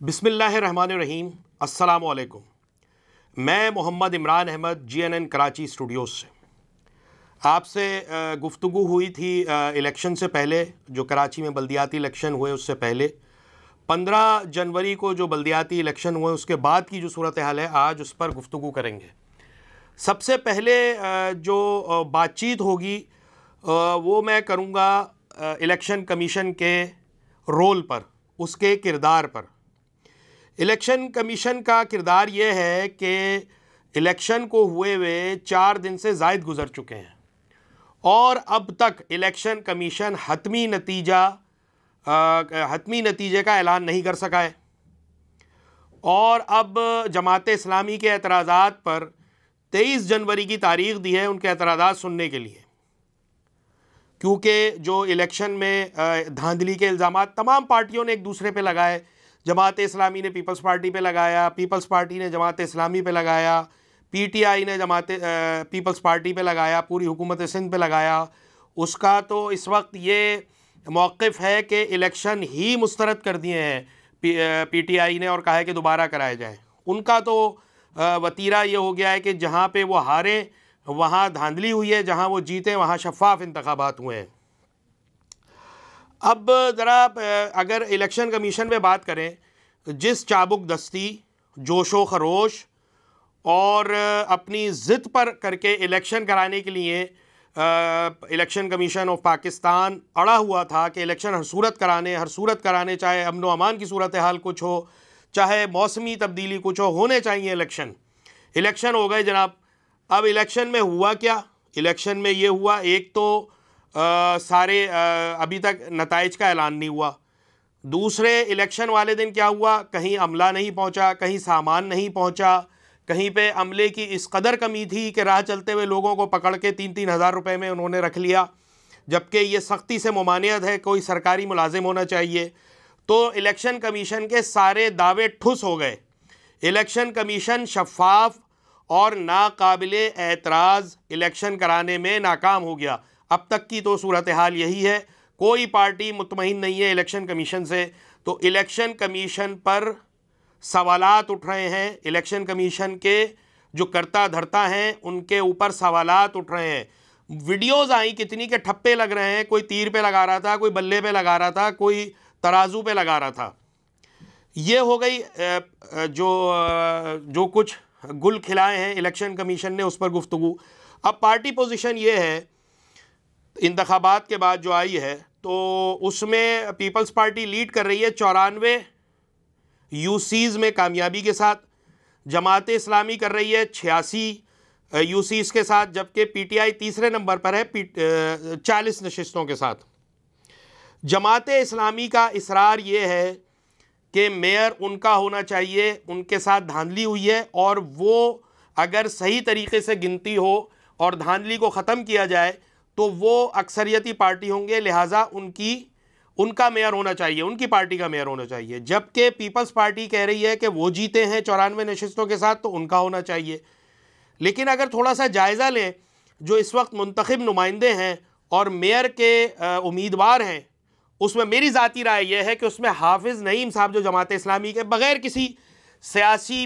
बिस्मिल्लाहिर्रहमानिर्रहीम। अस्सलामु अलैकुम। मैं मोहम्मद इमरान अहमद GNN कराची स्टूडियोज़ से आपसे गुफ्तगू हुई थी इलेक्शन से पहले, जो कराची में बल्दियाती इलेक्शन हुए उससे पहले। 15 जनवरी को जो बल्दियाती इलेक्शन हुए उसके बाद की जो सूरत हाल है, आज उस पर गुफ्तगू करेंगे। सबसे पहले जो बातचीत होगी वो मैं करूँगा इलेक्शन कमीशन के रोल पर, उसके किरदार पर। इलेक्शन कमीशन का किरदार ये है कि इलेक्शन को हुए हुए 4 दिन से ज़ायद गुज़र चुके हैं और अब तक इलेक्शन कमीशन हतमी नतीजे का ऐलान नहीं कर सका है। और अब जमात इस्लामी के एतराज़ात पर 23 जनवरी की तारीख़ दी है उनके एतराज़ात सुनने के लिए, क्योंकि जो इलेक्शन में धांधली के इल्ज़ामात तमाम पार्टियों ने एक दूसरे पे लगाए। जमात इस्लामी ने पीपल्स पार्टी पे लगाया, पीपल्स पार्टी ने जमात इस्लामी पे लगाया, PTI ने पीपल्स पार्टी पे लगाया, पूरी हुकूमत सिंध पे लगाया। उसका तो इस वक्त ये मौक़िफ़ है कि इलेक्शन ही मुस्तरद कर दिए हैं PTI ने और कहा है कि दोबारा कराए जाएँ। उनका तो वतीरा ये हो गया है कि जहाँ पे वो हारे वहाँ धांधली हुई है, जहाँ वो जीते वहाँ शफ़ाफ इंतखाबात हुए हैं। अब ज़रा अगर इलेक्शन कमीशन में बात करें, जिस चाबुक दस्ती, जोशो खरोश और अपनी ज़िद पर करके इलेक्शन कराने के लिए इलेक्शन कमीशन ऑफ पाकिस्तान अड़ा हुआ था कि इलेक्शन हर सूरत कराने, चाहे अमन व अमान की सूरत हाल कुछ हो, चाहे मौसमी तब्दीली कुछ हो, होने चाहिए इलेक्शन हो गए जनाब। अब इलेक्शन में हुआ क्या? इलेक्शन में ये हुआ, एक तो अभी तक नताइज का ऐलान नहीं हुआ। दूसरे, इलेक्शन वाले दिन क्या हुआ, कहीं अमला नहीं पहुंचा, कहीं सामान नहीं पहुंचा, कहीं पे अमले की इस कदर कमी थी कि राह चलते हुए लोगों को पकड़ के 3-3 हज़ार रुपये में उन्होंने रख लिया, जबकि ये सख्ती से मुमानियत है, कोई सरकारी मुलाजिम होना चाहिए। तो इलेक्शन कमीशन के सारे दावे ठुस हो गए। इलेक्शन कमीशन शफ़ाफ और नाकाबिले एतराज़ इलेक्शन कराने में नाकाम हो गया। अब तक की तो सूरत हाल यही है, कोई पार्टी मुतमईन नहीं है इलेक्शन कमीशन से। तो इलेक्शन कमीशन पर सवालात उठ रहे हैं, इलेक्शन कमीशन के जो करता धरता हैं उनके ऊपर सवालात उठ रहे हैं। वीडियोज़ आई कितनी के ठप्पे लग रहे हैं, कोई तीर पे लगा रहा था, कोई बल्ले पे लगा रहा था, कोई तराजू पे लगा रहा था। ये हो गई जो कुछ गुल खिलाए हैं इलेक्शन कमीशन ने, उस पर गुफ्तगू। अब पार्टी पोजीशन ये है इंतखाबात के बाद जो आई है, तो उसमें पीपल्स पार्टी लीड कर रही है 94 UCs में कामयाबी के साथ। जमात इस्लामी कर रही है 86 UCs के साथ, जबकि PTI तीसरे नंबर पर है 40 नशिस्तों के साथ। जमात इस्लामी का इसरार ये है कि मेयर उनका होना चाहिए, उनके साथ धांधली हुई है और वो अगर सही तरीके से गिनती हो और धांधली को ख़त्म किया जाए तो वो अक्सरियती पार्टी होंगे, लिहाजा उनका मेयर होना चाहिए, उनकी पार्टी का मेयर होना चाहिए। जबकि पीपल्स पार्टी कह रही है कि वो जीते हैं 94 नशिस्तों के साथ, तो उनका होना चाहिए। लेकिन अगर थोड़ा सा जायज़ा लें, जो इस वक्त मुंतखब नुमाइंदे हैं और मेयर के उम्मीदवार हैं, उसमें मेरी ज़ाती राय यह है कि उसमें हाफिज़ नईम साहब, जो जमात इस्लामी के, बग़ैर किसी सियासी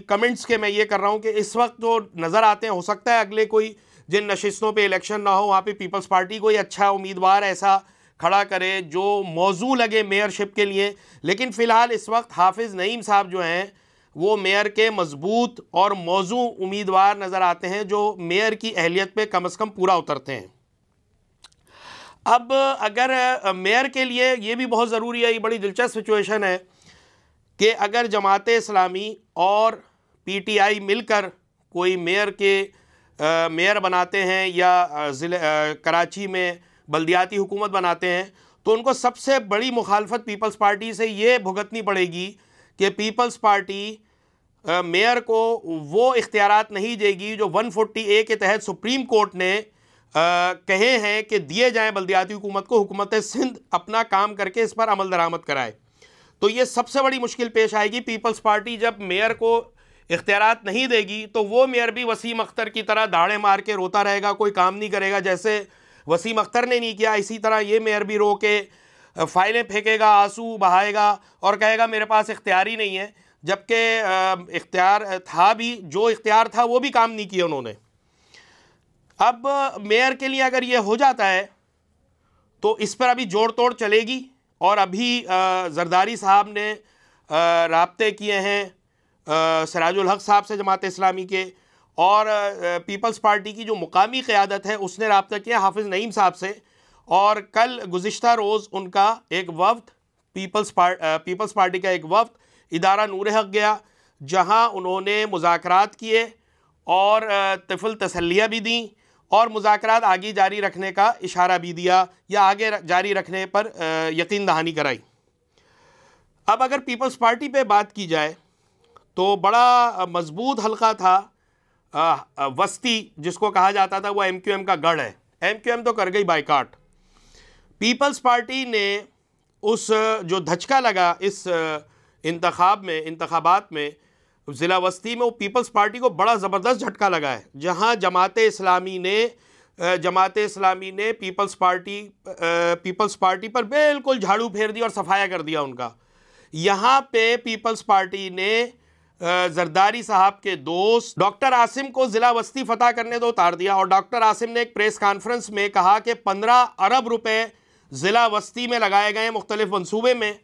कमेंट्स के मैं ये कर रहा हूँ कि इस वक्त जो नज़र आते हैं, हो सकता है अगले कोई जिन नशिस्तों पे इलेक्शन ना हो वहाँ पे पीपल्स पार्टी कोई अच्छा उम्मीदवार ऐसा खड़ा करे जो मौजू लगे मेयरशिप के लिए। लेकिन फ़िलहाल इस वक्त हाफिज़ नईम साहब जो हैं वो मेयर के मजबूत और मौजू उम्मीदवार नज़र आते हैं, जो मेयर की अहलियत पे कम अज़ कम पूरा उतरते हैं। अब अगर मेयर के लिए ये भी बहुत ज़रूरी है, ये बड़ी दिलचस्प सिचुएशन है कि अगर जमात इस्लामी और PTI मिलकर कोई मेयर बनाते हैं या कराची में बल्दियाती हुकूमत बनाते हैं, तो उनको सबसे बड़ी मुखालफत पीपल्स पार्टी से ये भुगतनी पड़ेगी कि पीपल्स पार्टी मेयर को वो इख्तियारात नहीं देगी जो 140A के तहत सुप्रीम कोर्ट ने कहे हैं कि दिए जाएं बल्दियाती हुकूमत को। हुकूमत सिंध अपना काम करके इस पर अमल दरामद कराए। तो ये सबसे बड़ी मुश्किल पेश आएगी। पीपल्स पार्टी जब मेयर को इख्तियारात नहीं देगी तो वो मेयर भी वसीम अख्तर की तरह दाड़े मार के रोता रहेगा, कोई काम नहीं करेगा। जैसे वसीम अख्तर ने नहीं किया, इसी तरह ये मेयर भी रो के फाइलें फेंकेगा, आंसू बहाएगा और कहेगा मेरे पास इख्तियार ही नहीं है, जबकि इख्तियार था भी, जो इख्तियार था वो भी काम नहीं किया उन्होंने। अब मेयर के लिए अगर ये हो जाता है तो इस पर अभी जोड़ तोड़ चलेगी। और अभी जरदारी साहब ने राब्ते किए हैं सिराजुल हक साहब से जमात इस्लामी के, और पीपल्स पार्टी की जो मुकामी क़यादत है उसने राब्ता किया हाफिज़ नईम साहब से। और कल गुज़िश्ता रोज़ उनका एक वफ़द पीपल्स पार्टी का एक वफ़द इदारा नूर हक़ गया, जहां उन्होंने मुज़ाकरात किए और तिफ़ल तसल्लियाँ भी दी और मुज़ाकरात आगे जारी रखने का इशारा भी दिया या आगे जारी रखने पर यकीन दहानी कराई। अब अगर पीपल्स पार्टी पे बात की जाए तो बड़ा मजबूत हल्का था वस्ती, जिसको कहा जाता था वो एमक्यूएम का गढ़ है। एमक्यूएम तो कर गई बाइकाट। पीपल्स पार्टी ने उस जो धचका लगा इस इंतखाबात में ज़िला वस्ती में, वो पीपल्स पार्टी को बड़ा ज़बरदस्त झटका लगा है, जहां जमात इस्लामी ने पीपल्स पार्टी पर बिल्कुल झाड़ू फेर दिया और सफाया कर दिया उनका। यहाँ पे पीपल्स पार्टी ने जरदारी साहब के दोस्त डॉक्टर आसिम को ज़िला वस्ती फतह करने तो उतार दिया। और डॉक्टर आसिम ने एक प्रेस कॉन्फ्रेंस में कहा कि 15 अरब रुपए ज़िला वस्ती में लगाए गए मुख्तलिफ मनसूबे में।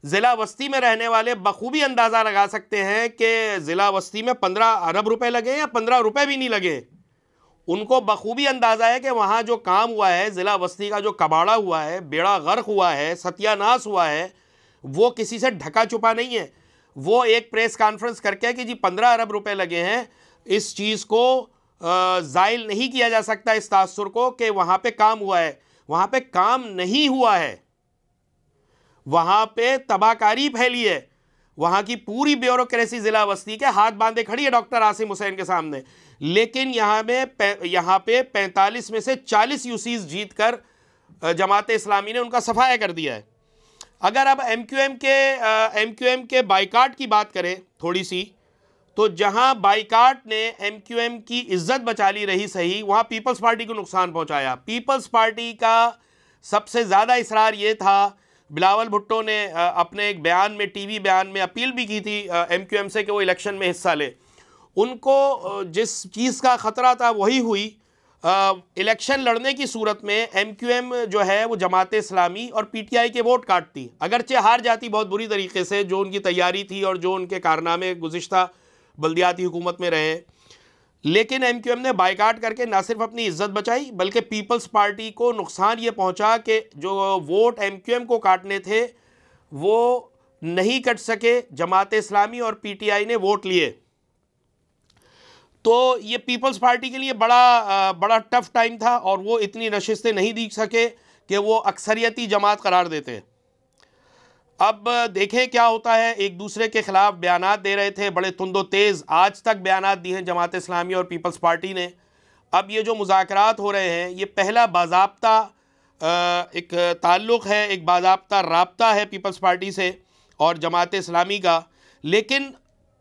ज़िला वस्ती में रहने वाले बखूबी अंदाज़ा लगा सकते हैं कि ज़िला वस्ती में 15 अरब रुपए लगे या 15 रुपए भी नहीं लगे। उनको बखूबी अंदाज़ा है कि वहाँ जो काम हुआ है, ज़िला वस्ती का जो कबाड़ा हुआ है, बेड़ा गर्क हुआ है, सत्यानाश हुआ है, वो किसी से ढका छुपा नहीं है। वो एक प्रेस कॉन्फ्रेंस करके कि जी 15 अरब रुपए लगे हैं, इस चीज़ को ज़ाइल नहीं किया जा सकता, इस तासुर को कि वहाँ पे काम हुआ है। वहाँ पे काम नहीं हुआ है, वहाँ पे तबाहकारी फैली है। वहाँ की पूरी ब्यूरोक्रेसी ज़िला वस्ती के हाथ बांधे खड़ी है डॉक्टर आसिम हुसैन के सामने। लेकिन यहाँ पे 45 में से 40 यूसीज जीत कर जमात इस्लामी ने उनका सफाया कर दिया है। अगर अब एमक्यूएम के बाइकाट की बात करें थोड़ी सी, तो जहाँ बाइकाट ने एमक्यूएम की इज्जत बचा ली रही सही, वहाँ पीपल्स पार्टी को नुकसान पहुँचाया। पीपल्स पार्टी का सबसे ज़्यादा इसरार ये था, बिलावल भुट्टो ने अपने एक बयान में, टीवी बयान में अपील भी की थी एमक्यूएम से कि वो इलेक्शन में हिस्सा ले। उनको जिस चीज़ का ख़तरा था वही हुई। इलेक्शन लड़ने की सूरत में एमक्यूएम जो है वो जमात इस्लामी और पीटीआई के वोट काटती, अगरचे हार जाती बहुत बुरी तरीके से, जो उनकी तैयारी थी और जो उनके कारनामे गुज़िश्ता बल्दियाती हुकूमत में रहे। लेकिन एमक्यूएम ने बाइकाट करके ना सिर्फ अपनी इज्जत बचाई, बल्कि पीपल्स पार्टी को नुकसान ये पहुंचा कि जो वोट एमक्यूएम को काटने थे वो नहीं कट सके, जमात इस्लामी और पीटीआई ने वोट लिए। तो ये पीपल्स पार्टी के लिए बड़ा टफ टाइम था और वो इतनी नशिस्तें नहीं दी सके कि वो अक्सरियती जमात करार देते। अब देखें क्या होता है। एक दूसरे के ख़िलाफ़ बयानात दे रहे थे, बड़े तुंदो तेज़ आज तक बयानात दिए हैं जमात इस्लामी और पीपल्स पार्टी ने। अब ये जो मुज़ाकरात हो रहे हैं, ये पहला बाज़ाब्ता एक ताल्लुक़ है, एक बाज़ाब्ता राब्ता है पीपल्स पार्टी से और जमात इस्लामी का। लेकिन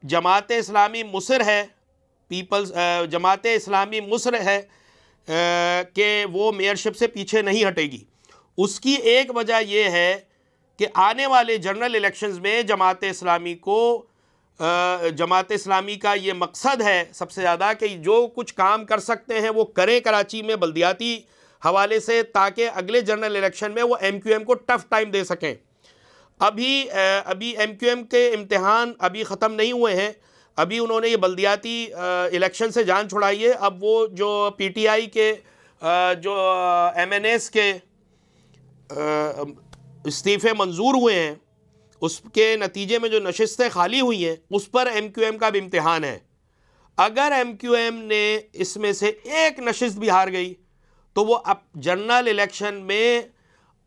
जमात इस्लामी मुसर है, जमात इस्लामी मुसर है कि वो मेयरशिप से पीछे नहीं हटेगी। उसकी एक वजह यह है कि आने वाले जनरल इलेक्शंस में जमात इस्लामी का ये मकसद है सबसे ज़्यादा कि जो कुछ काम कर सकते हैं वो करें कराची में बल्दियाती हवाले से, ताकि अगले जनरल इलेक्शन में वो एमक्यूएम को टफ़ टाइम दे सकें। अभी एमक्यूएम के इम्तिहान अभी ख़त्म नहीं हुए हैं, अभी उन्होंने ये बल्दियाती इलेक्शन से जान छुड़ाई है। अब वो जो पीटीआई के जो एमएनएस के इस्तीफ़े मंजूर हुए हैं, उसके नतीजे में जो नशिस्तें खाली हुई हैं, उस पर एमक्यूएम का भी इम्तिहान है। अगर एमक्यूएम ने इसमें से एक नशिस्त भी हार गई तो वो अब जनरल इलेक्शन में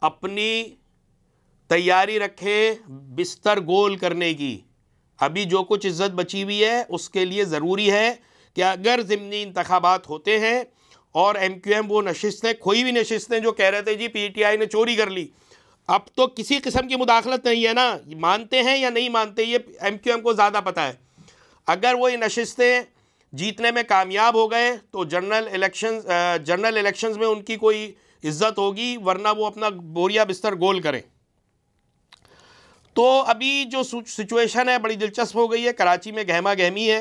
अपनी तैयारी रखे बिस्तर गोल करने की। अभी जो कुछ इज़्ज़त बची हुई है उसके लिए ज़रूरी है कि अगर ज़िमनी इंतखाबात होते हैं और एमक्यूएम वो नशिस्तें, कोई भी नशिस्तें जो कह रहे थे जी पीटीआई ने चोरी कर ली, अब तो किसी किस्म की मुदाखलत नहीं है ना, मानते हैं या नहीं मानते ये एमक्यूएम को ज़्यादा पता है। अगर वो ये नशिस्तें जीतने में कामयाब हो गए तो जनरल इलेक्शंस में उनकी कोई इज़्ज़त होगी, वरना वो अपना बोरिया बिस्तर गोल करें। तो अभी जो सिचुएशन है बड़ी दिलचस्प हो गई है। कराची में गहमा गहमी है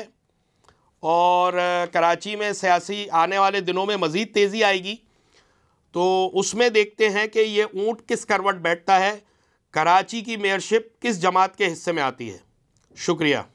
और कराची में सियासी आने वाले दिनों में मज़ीद तेज़ी आएगी। तो उसमें देखते हैं कि ये ऊँट किस करवट बैठता है, कराची की मेयरशिप किस जमात के हिस्से में आती है। शुक्रिया।